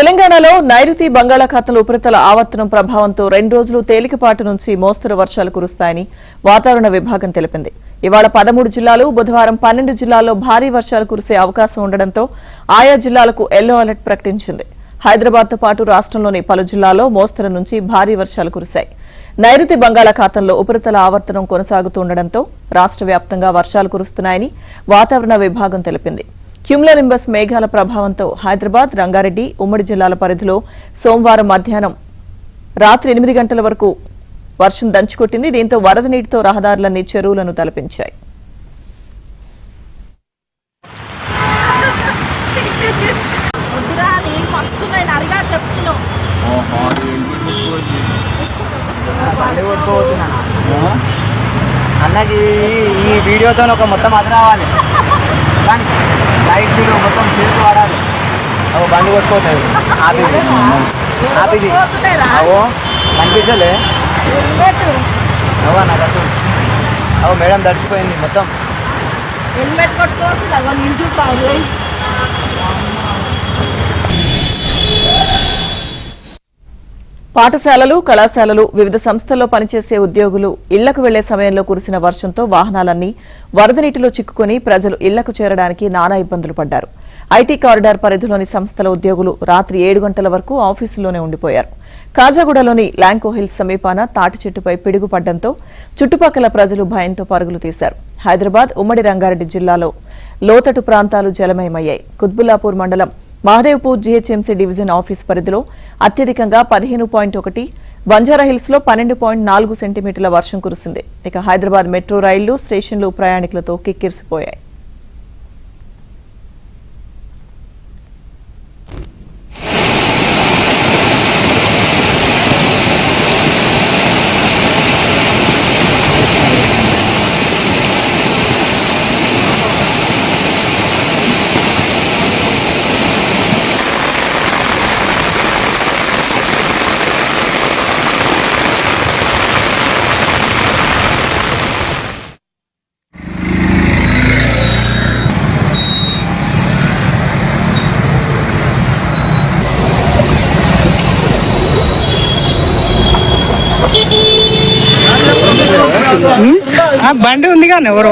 తెలంగాణలో నైరుతి బంగాళాఖాతంలో ఉపరితల ఆవర్తనం ప్రభావంతో 2 రోజులు తేలికపాటి నుంచి మోస్తరు వర్షాలు కురుస్తాయని వాతావరణ విభాగం తెలిపింది. ఇవాళ 13 జిల్లాలు, బుధవారం 12 జిల్లాల్లో భారీ వర్షాలు కురిసే అవకాశం ఉండడంతో ఆయా జిల్లాలకు ఎల్లో అలర్ట్ ప్రకటించింది. హైదరాబాద్తో పాటు రాష్ట్రంలోని పలు జిల్లాల్లో మోస్తరు నుంచి భారీ వర్షాలు కురిశాయి. నైరుతి బంగాళాఖాతంలో ఉపరితల ఆవర్తనం కొనసాగుతుండటంతో రాష్ట్ర వ్యాప్తంగా వర్షాలు కురుస్తున్నాయని వాతావరణ విభాగం తెలిపింది. క్యూములోనింబస్ మేఘాల ప్రభావంతో హైదరాబాద్, రంగారెడ్డి, ఉమ్మడి జిల్లాల పరిధిలో సోమవారం మధ్యాహ్నం రాత్రి 8 గంటల వరకు వర్షం దంచుకొట్టింది. దీంతో వరద నీటితో రహదారులన్నీ చెరువులను తలపించాయి. అన్నకి ఈ వీడియోతో ఒక మొత్తం అది రావాలి, లైట్ వీడియో మొత్తం చేసి వాడాలి. అవి బండి కొట్టుకోతుంది. ఆపిది అవో కనిపించలే అవో నాకు అసలు అవో మేడం తడిచిపోయింది మొత్తం. పాఠశాలలు, కళాశాలలు, వివిధ సంస్థల్లో పనిచేసే ఉద్యోగులు ఇళ్లకు వెళ్లే సమయంలో కురిసిన వర్షంతో వాహనాలన్నీ వరద నీటిలో చిక్కుకుని ప్రజలు ఇళ్లకు చేరడానికి నానా ఇబ్బందులు పడ్డారు. ఐటీ కారిడార్ పరిధిలోని సంస్థల ఉద్యోగులు రాత్రి 7 గంటల వరకు ఆఫీసుల్లోనే ఉండిపోయారు. కాజాగూడలోని ల్యాంకో హిల్స్ సమీపాన తాటి చెట్టుపై పిడుగు పడ్డంతో చుట్టుపక్కల ప్రజలు భయంతో పరుగులు తీశారు. హైదరాబాద్, ఉమ్మడి రంగారెడ్డి జిల్లాలో లోతట్టు ప్రాంతాలు జలమయమయ్యాయి. కుత్బుల్లాపూర్ మండలం మహదేవ్పూర్ జీహెచ్ఎంసీ డివిజన్ ఆఫీస్ పరిధిలో అత్యధికంగా 15.1, బంజారాహిల్స్ లో 12.4 సెంటీమీటర్ల వర్షం కురిసింది. ఇక హైదరాబాద్ మెట్రో రైళ్లు, స్టేషన్లు ప్రయాణికులతో కిక్కిరిసిపోయాయి. బండి ఉంది కానీ ఎవరు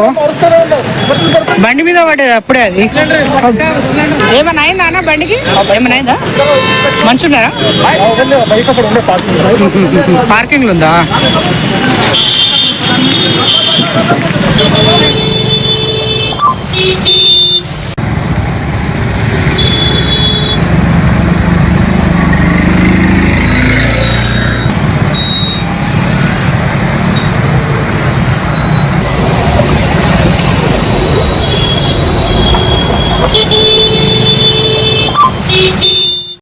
బండి మీద పడేది అప్పుడే. అది ఏమైనా అయిందా అన్న? బండికి ఏమైనా అయిందా? మంచి ఉన్నారా? పార్కింగ్ ఉందా?